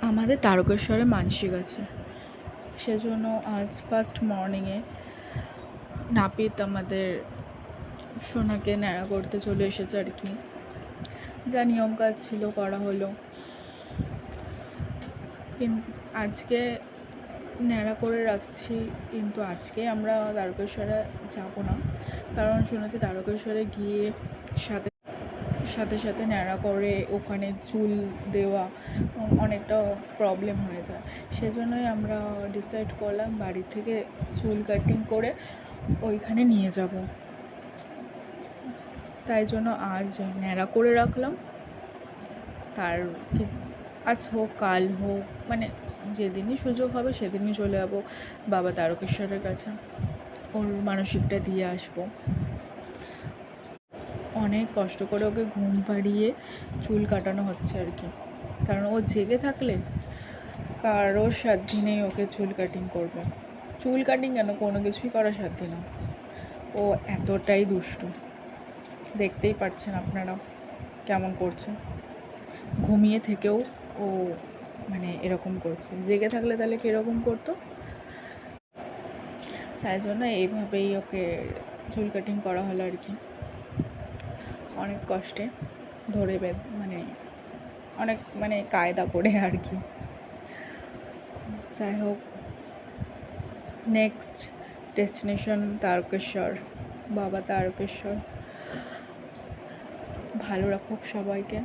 আমাদের তারকেশ্বরে মানসিক আছে, সেজন্য আজ ফার্স্ট মর্নিংয়ে নাপিত আমাদের সোনাকে ন্যাড়া করতে চলে এসেছে আর কি। যা নিয়ম কাজ ছিল করা হলো। আজকে ন্যাড়া করে রাখছি, কিন্তু আজকে আমরা তারকেশ্বরে যাব না, কারণ শুনেছি তারকেশ্বরে গিয়ে সাথে সাথে সাথে ন্যাড়া করে ওখানে চুল দেওয়া অনেকটা প্রবলেম হয়ে যায়। সেজন্যই আমরা ডিসাইড করলাম বাড়ি থেকে চুল কাটিং করে ওইখানে নিয়ে যাব। তাই জন্য আজ ন্যাড়া করে রাখলাম। আজ হোক কাল হোক, মানে যেদিনই সুযোগ হবে সেদিনই চলে যাবো বাবা তারকেশ্বরের কাছে, ওর মানসিকটা দিয়ে আসবো। অনেক কষ্ট করে ওকে ঘুম পাড়িয়ে চুল কাটানো হচ্ছে আর কি, কারণ ও জেগে থাকলে কারোর সাধ্য নেই ওকে চুল কাটিং করবে। চুল কাটিং কেন, কোনো কিছুই করার সাধ্য না। ও এতটাই দুষ্টু, দেখতেই পাচ্ছেন আপনারা কেমন করছে। ঘুমিয়ে থেকেও ও মানে এরকম করছে, জেগে থাকলে তাহলে কীরকম করতো। তাই জন্য এইভাবেই ওকে চুল কাটিং করা হলো আর কি, অনেক কষ্টে ধরে অনেক কায়দা করে আর কি। যাই হোক, নেক্সট ডেস্টিনেশন তারকেশ্বর, বাবা তারকেশ্বর। ভালো রাখুক সবাইকে,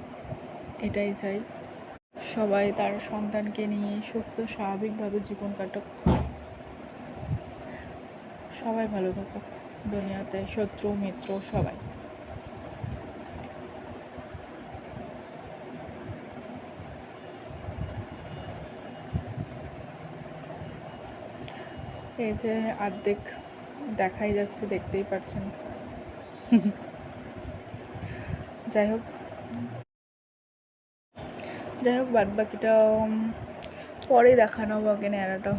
এটাই চাই। সবাই তার সন্তানকে নিয়ে সুস্থ স্বাভাবিকভাবে জীবন কাটুক, সবাই ভালো থাকুক দুনিয়াতে, শত্রু মিত্র সবাই। এই যে অর্ধেক দেখাই যাচ্ছে, দেখতেই পাচ্ছেন। যাই হোক বাদ বাকিটা পরে দেখানো হবে, ন্যাড়াটাও।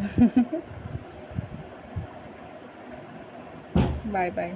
Bye bye.